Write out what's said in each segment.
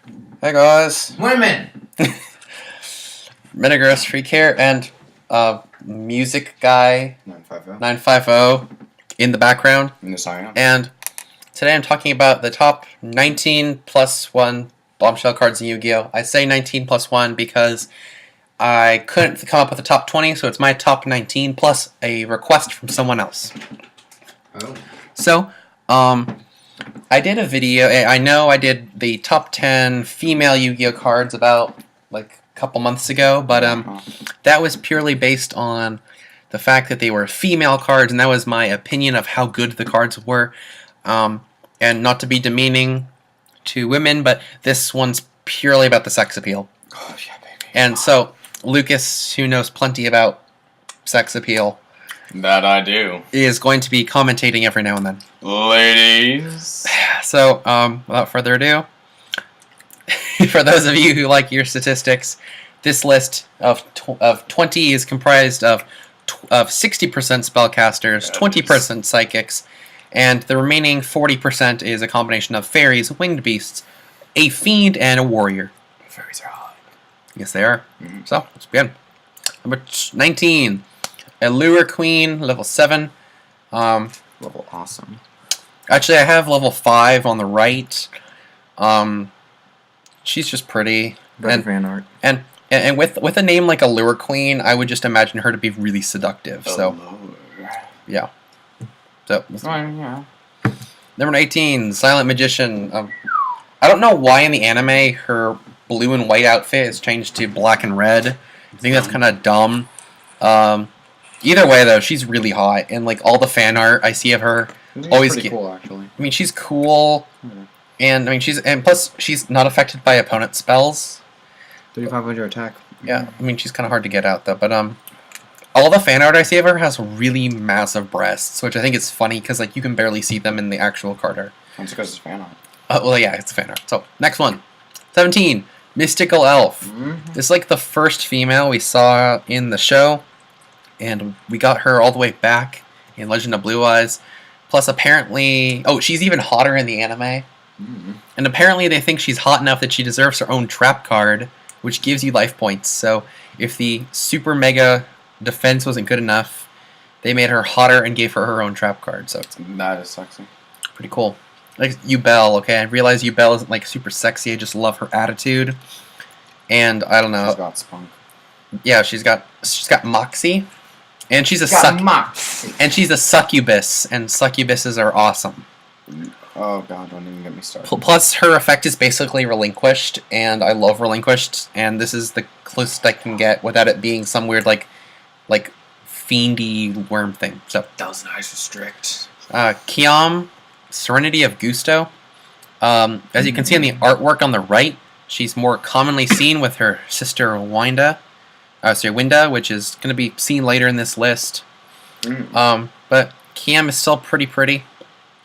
Hey guys, Women! Metagross Free Care and music guy 950. 950 in the background. In the sign. And today I'm talking about the top 19 plus 1 Bombshell cards in Yu-Gi-Oh! I say 19 plus 1 because I couldn't come up with the top 20, so it's my top 19 plus a request from someone else. Oh. So, I did a video. I know I did the top 10 female Yu-Gi-Oh cards about like a couple months ago, but that was purely based on the fact that they were female cards, and that was my opinion of how good the cards were. And not to be demeaning to women, but this one's purely about the sex appeal. Oh, yeah, baby. And so, Lucas, who knows plenty about sex appeal, That I do. is going to be commentating every now and then. Ladies. So, without further ado, for those of you who like your statistics, this list of 20 is comprised of 60% spellcasters, 20% psychics, and the remaining 40% is a combination of fairies, winged beasts, a fiend, and a warrior. Fairies are hot. Yes, they are. So, let's begin. Number 19, Allure Queen, level 7. Level awesome. Actually, I have level 5 on the right. She's just pretty. Better fan art. And with a name like Allure Queen, I would just imagine her to be really seductive. So, yeah. So, Yeah. number 18, Silent Magician. I don't know why in the anime her blue and white outfit is changed to black and red. I think that's kind of dumb. Either way, though, she's really hot, and like all the fan art I see of her always pretty cool, actually. I mean, she's cool, and I mean plus she's not affected by opponent spells. 3500 attack. Yeah, I mean she's kind of hard to get out though. But all the fan art I see of her has really massive breasts, which I think is funny because like you can barely see them in the actual card art. That's because it's fan art. Well, yeah, it's fan art. So next one, 17, Mystical Elf. This is like the first female we saw in the show, and we got her all the way back in Legend of Blue Eyes. Plus, apparently, she's even hotter in the anime. And apparently, they think she's hot enough that she deserves her own trap card, which gives you life points. So, if the super mega defense wasn't good enough, they made her hotter and gave her her own trap card. So, That is sexy. pretty cool. Like Yubel, okay? I realize Yubel isn't like super sexy. I just love her attitude. And I don't know. She's got spunk. Yeah, she's got moxie. And she's a and she's a succubus, and succubuses are awesome. Oh god, don't even get me started. Plus, her effect is basically relinquished, and I love relinquished, and this is the closest I can get without it being some weird like fiendy worm thing. So That was nice and strict. Kiam, Serenity of Gusto. As you can see in the artwork on the right, she's more commonly seen with her sister Winda, which is going to be seen later in this list. But Kiam is still pretty pretty.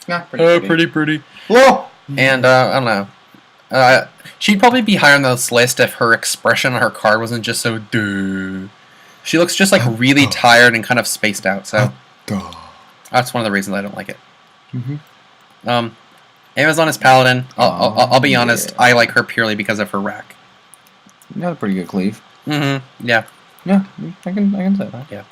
Yeah, pretty Pretty. Whoa! And I don't know. She'd probably be higher on this list if her expression on her card wasn't just so duh. She looks just like really tired and kind of spaced out. So that's one of the reasons I don't like it. Amazon is Paladin. I'll be honest. I like her purely because of her rack. You got a pretty good cleave. Yeah. Yeah, I can say that. Yeah.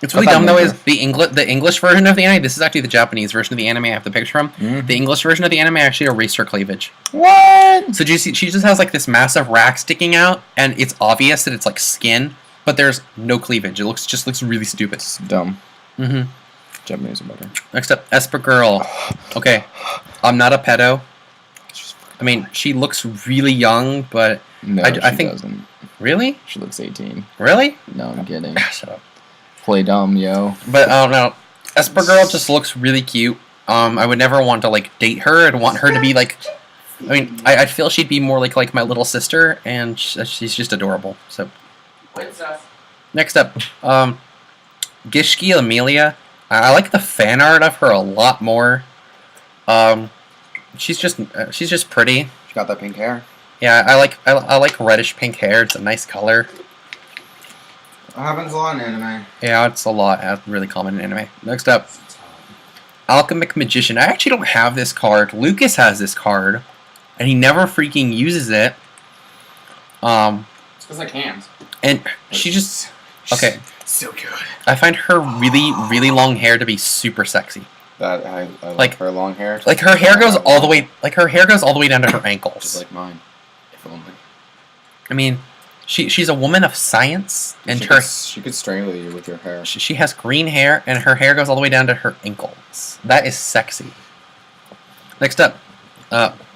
It's really dumb though. Is the English version of the anime? This is actually the Japanese version of the anime I have the picture from. The English version of the anime actually erased her cleavage. What? So do you see? She just has like this massive rack sticking out, and it's obvious that it's like skin, but there's no cleavage. It just looks really stupid. It's dumb. Japanese are better. Next up, Esper Girl. Okay, I'm not a pedo. I mean, she looks really young, but No, I she think doesn't. really, She looks 18. really. No, I'm kidding. Shut up. Play dumb, yo. But I don't know. Esper Girl just looks really cute. I would never want to like date her. I'd want her to be like. I mean, I feel she'd be more like my little sister, and she's just adorable. So. Next up, Gishki Amelia. I like the fan art of her a lot more. She's just pretty. She got that pink hair. Yeah, I like reddish pink hair. It's a nice color. It happens a lot in anime. Yeah, it's a lot. Really common in anime. Next up, Alchemic Magician. I actually don't have this card. Lucas has this card. and he never freaking uses it. It's because I can't. And she just okay. So good. I find her really long hair to be super sexy. That I like Like- her long hair. Like her hair goes all the way. Like her hair goes all the way down to her ankles. Just like mine. If only. I mean, she's a woman of science, and She could strangle you with your hair. she has green hair, and her hair goes all the way down to her ankles. That is sexy. Next up,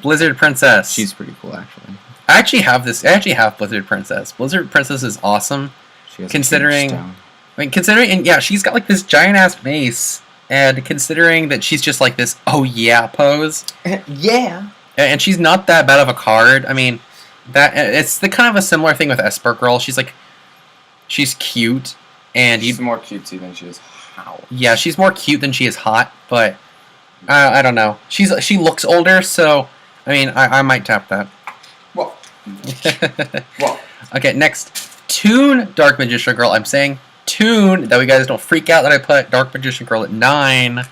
Blizzard Princess. She's pretty cool, actually. I actually have this. I actually have Blizzard Princess. Blizzard Princess is awesome. She has Considering- a huge stone. I mean, considering, and yeah, she's got like this giant ass mace, and considering that she's just like this, oh yeah pose, Yeah. and she's not that bad of a card. I mean, that it's the kind of a similar thing with Esper Girl. She's like, she's cute, and She's more cutesy than she is how. yeah, she's more cute than she is hot, but I don't know. She looks older, so I mean, I might tap that. Well. Well. Okay, next, Toon Dark Magician Girl. I'm saying Toon, that we guys don't freak out that I put Dark Magician Girl at 9.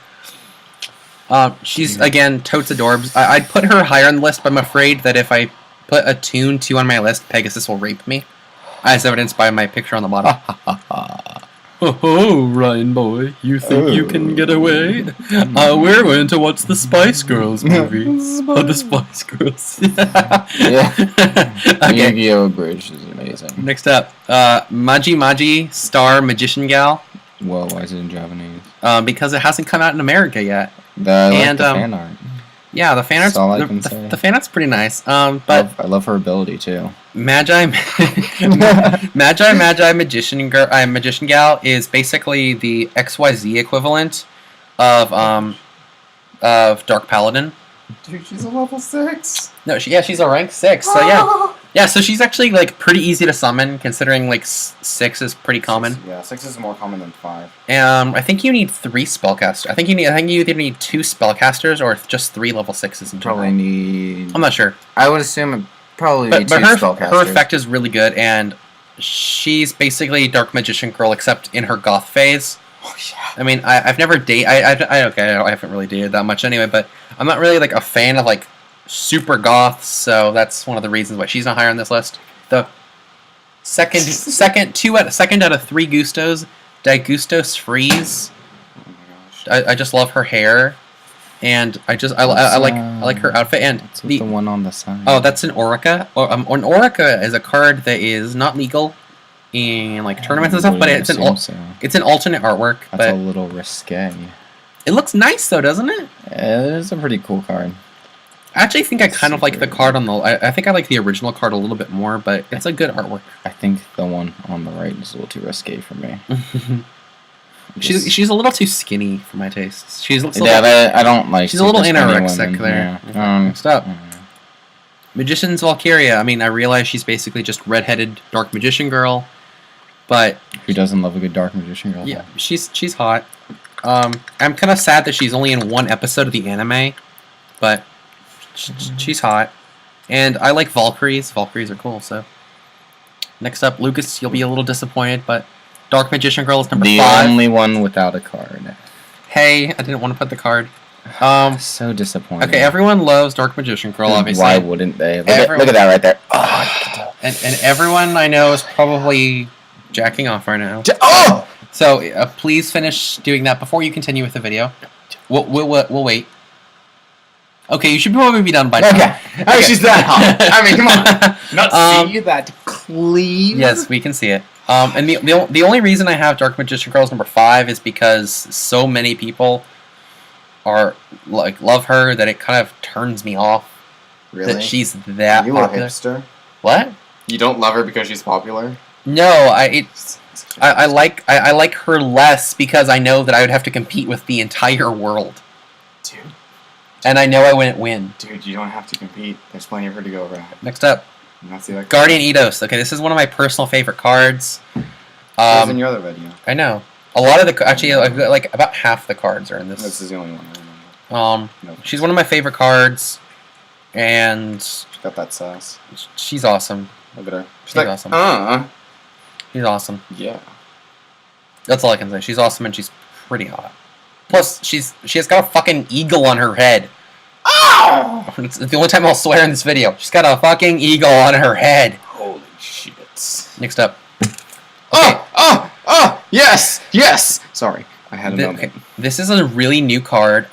She's again totes adorbs. I'd put her higher on the list, but I'm afraid that if I put a Toon 2 on my list, Pegasus will rape me, as evidenced by my picture on the bottom. Oh, Ryan boy, you think you can get away? We're going to watch the Spice Girls movies. The Spice Girls. Yeah. Okay. Yugioh Bridge is amazing. Next up, Maji Star Magician Gal. Whoa, why is it in Japanese? Because it hasn't come out in America yet. I like And, the fan art. Yeah, the fan art's That's all I can say. the fan art's pretty nice. But I love her ability too. Magi Magician Girl, Magician Gal is basically the XYZ equivalent of Dark Paladin. Dude, she's a level 6. No, she's a rank 6. So yeah. So she's actually like pretty easy to summon, considering like 6 is pretty common. Yeah, 6 is more common than 5. I think you need 3 spellcasters. I think you either need 2 spellcasters or just 3 level 6s in Probably general. need. I'm not sure. I would assume it probably But need 2 her spellcasters. effect is really good, and she's basically Dark Magician Girl except in her goth phase. Oh yeah. I mean, I've never dated. I haven't really dated that much anyway, but I'm not really like a fan of like super goths, so that's one of the reasons why she's not higher on this list. The second out of 3 Gustos, Digustos Freeze. Oh my gosh. I just love her hair, and I like her outfit, and What's with the one on the side? oh, that's an Orica. An Orica is a card that is not legal in like tournaments and stuff, but it's an alternate artwork. That's but a little risque. it looks nice though, doesn't it? It is a pretty cool card. I actually think I kind of like the card on the. I think I like the original card a little bit more, but it's a good artwork. I think the one on the right is a little too risque for me. She's a little too skinny for my tastes. She's a little, I don't like. she's a little super skinny anorexic women. there. Yeah. Stop. Magician's Valkyria. I mean, I realize she's basically just redheaded dark magician girl, but Who doesn't love a good dark magician girl? yeah, she's hot. I'm kind of sad that she's only in 1 episode of the anime, but she's hot, and I like Valkyries. Valkyries are cool. So next up, Lucas, you'll be a little disappointed, but Dark Magician Girl is number 5. The only one without a card. Hey, I didn't want to put the card. So disappointing. Okay, everyone loves Dark Magician Girl, obviously. Why wouldn't they? Look Everyone- at that right there. Oh, And everyone I know is probably jacking off right now. oh! So please finish doing that before you continue with the video. We'll wait. Okay, you should probably be done by now. Okay. Oh, she's that hot. I mean, come on. Not see Um, that cleave. Yes, we can see it. And the only reason I have Dark Magician Girls number 5 is because so many people are like love her that it kind of turns me off. Really? That she's that you popular. a hipster? What? You don't love her because she's popular? No, I like her less because I know that I would have to compete with the entire world, Dude. and I know I wouldn't win. Dude, you don't have to compete. There's plenty of her to go around. Next up, And that's the Guardian Eidos. Okay, this is one of my personal favorite cards. was in your other video. I know a lot of the actually like about half the cards are in This this. is the only one I remember. No. She's one of my favorite cards, and She's got that sass. she's awesome. Look at her. She's awesome. She's awesome. Yeah. That's all I can say. She's awesome and she's pretty hot. Plus, she has got a fucking eagle on her head. Oh! No! It's the only time I'll swear in this video. She's got a fucking eagle on her head. Holy shit. Next up. Yes! Yes! Sorry, I had a moment. Okay. This is a really new card.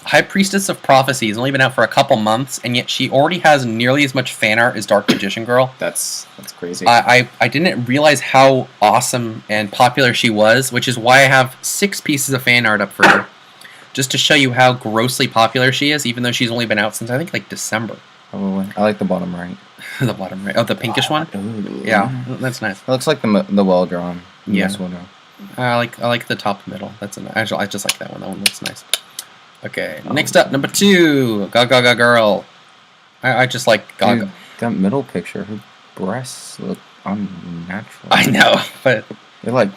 High Priestess of Prophecy has only been out for a couple months, and yet she already has nearly as much fan art as Dark Magician Girl. That's crazy. I didn't realize how awesome and popular she was, which is why I have 6 pieces of fan art up for her. Just to show you how grossly popular she is, even though she's only been out since, I think, like, December. Probably. I like the bottom right. The bottom right. Oh, the pinkish one? Ooh. Yeah, that's nice. It looks like the well-drawn. Yeah. Nice one. I like the top middle. Actually, I just like that one. That one looks nice. Okay, next up, number 2, Gaga Girl. I just like Gaga. Dude, that middle picture, her breasts look unnatural. I know, but They're like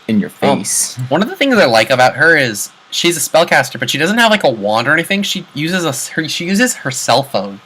in your face. One of the things I like about her is she's a spellcaster, but she doesn't have like a wand or anything. She uses her cell phone.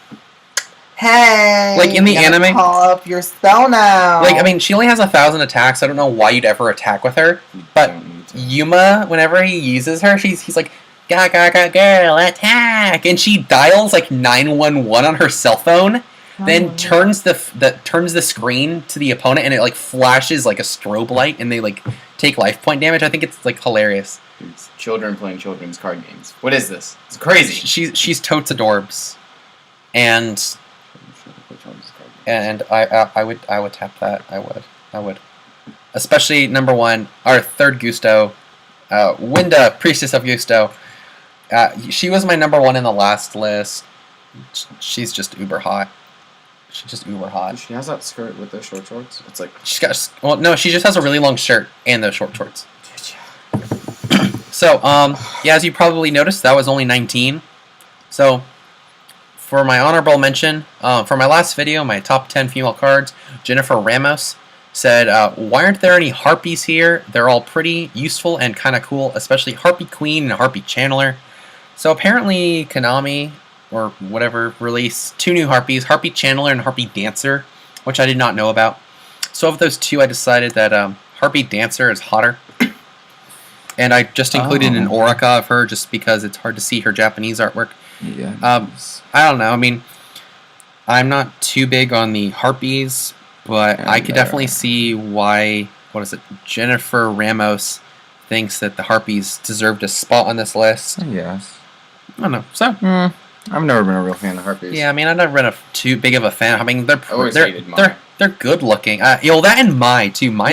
Hey, Like in the anime, call up your spell now. like I mean, she only has 1,000 attacks. I don't know why you'd ever attack with her, but Yuma, whenever he uses her, he's like, Gaga girl, attack, and she dials like 911 on her cell phone. Then turns the screen to the opponent, and it like flashes like a strobe light, and they like take life point damage. I think it's like hilarious. It's children playing children's card games. What is this? It's crazy. She's totes adorbs, and I would tap that. I would, especially number 1, our third Gusto, Winda, Priestess of Gusto. She was my number 1 in the last list. She's just uber hot. She's just uber hot. She has that skirt with the short shorts. It's like she's got. Well, no, she just has a really long shirt and those short shorts. So, yeah, as you probably noticed, that was only 19. So, for my honorable mention, for my last video, my top 10 female cards, Jennifer Ramos said, "Why aren't there any harpies here? They're all pretty, useful, and kind of cool, especially Harpy Queen and Harpy Channeler." So apparently, Konami or whatever released 2 new harpies, Harpy Channeler and Harpy Dancer, which I did not know about. So of those 2, I decided that Harpy Dancer is hotter. And I just included an Orica of her just because it's hard to see her Japanese artwork. yeah. I don't know. I mean, I'm not too big on the harpies, but I could definitely see why, Jennifer Ramos thinks that the harpies deserved a spot on this list. Yes. I don't know. So, I've never been a real fan of harpies. yeah, I mean, I've never been too big of a fan. I mean, always hated Mai. they're good looking. That and Mai too. Mai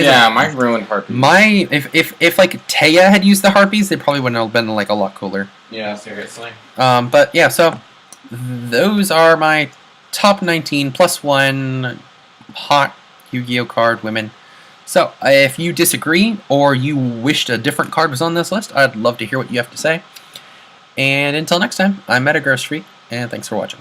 ruined harpies. Mai, if like Taya had used the harpies, they probably wouldn't have been like a lot cooler. Yeah, seriously. But yeah, so those are my top 19 plus 1 hot Yu-Gi-Oh card women. So if you disagree or you wished a different card was on this list, I'd love to hear what you have to say. And until next time, I'm Metagross Freak, and thanks for watching.